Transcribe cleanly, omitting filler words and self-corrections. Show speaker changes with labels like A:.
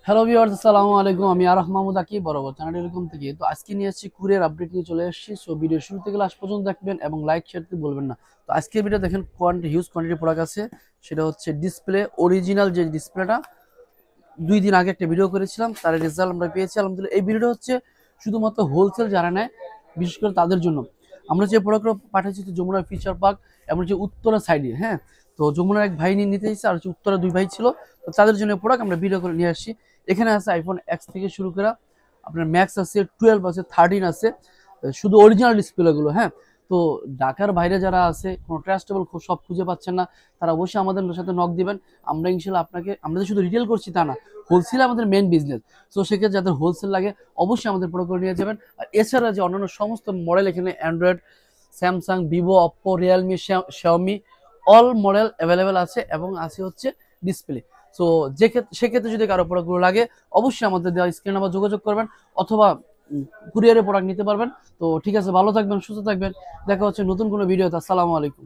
A: Hello viewers, আসসালামু আলাইকুম। আমি আরাফ মাহমুদ আকি বরাবর চ্যানেল এরকম থেকে। তো আজকে নিয়ে আসছি কুরিয়ার আপডেট নিয়ে চলে আসছি। সো ভিডিও শুরু থেকে লাস্ট পর্যন্ত দেখবেন এবং লাইক শেয়ার দিতে বলবেন না। তো আজকের ভিডিও দেখেন হিউজ কোয়ান্টিটি প্রোডাক্ট আছে। সেটা হচ্ছে ডিসপ্লে, অরিজিনাল যে ডিসপ্লেটা 2 দিন আগে একটা ভিডিও করেছিলাম, তার রেজাল্ট আমরা পেয়েছি আলহামদুলিল্লাহ। এই ভিডিওটা হচ্ছে শুধুমাত্র হোলসেল যারা নেয়, বিশেষ করে তাদের জন্য। আমরা যে প্রোডাক্টগুলো পাঠিয়েছি যমুনা ফিচার পার্ক এবং যে উত্তরা সাইডে, হ্যাঁ। তো যমুনার এক ভাই নিয়ে নিতে এসেছে, আর হচ্ছে উত্তরা 2 ভাই ছিল। তো তাদের জন্য প্রোডাক্ট আমরা ভিডিও করে নিয়ে আসছি। এখানে আছে আইফোন এক্স থেকে শুরু করে আপনার ম্যাক্স আছে, 12 আছে, 13 আছে, শুধু অরিজিনাল ডিসপ্লেগুলো, হ্যাঁ। তো ঢাকার বাইরে যারা আছে, কোনো ট্রাস্টেবল সব খুঁজে পাচ্ছেন না, তারা অবশ্যই আমাদের সাথে নক দিবেন। আমরা ইনশাল্লাহ আপনাকে, আমরা শুধু রিটেল করছি তা না, হোলসেল আমাদের মেন বিজনেস। তো সেক্ষেত্রে যাদের হোলসেল লাগে অবশ্যই আমাদের প্রোডাক্টগুলো নিয়ে যাবেন। আর এছাড়া যে অন্যান্য সমস্ত মডেল এখানে Android, Samsung, Vivo, Oppo, Realme, Xiaomi all model available আছে এবং আছে হচ্ছে ডিসপ্লে। সো সেক্ষেত্রে যদি কারো প্রোডাক্টগুলো লাগে অবশ্যই আমাদের দেওয়া স্ক্রিন নাম্বার যোগাযোগ করবেন, অথবা কুরিয়ারে প্রোডাক্ট নিতে পারবেন। তো ঠিক আছে, ভালো থাকবেন, সুস্থ থাকবেন। দেখা হচ্ছে নতুন কোনো ভিডিওতে। আসসালামু আলাইকুম।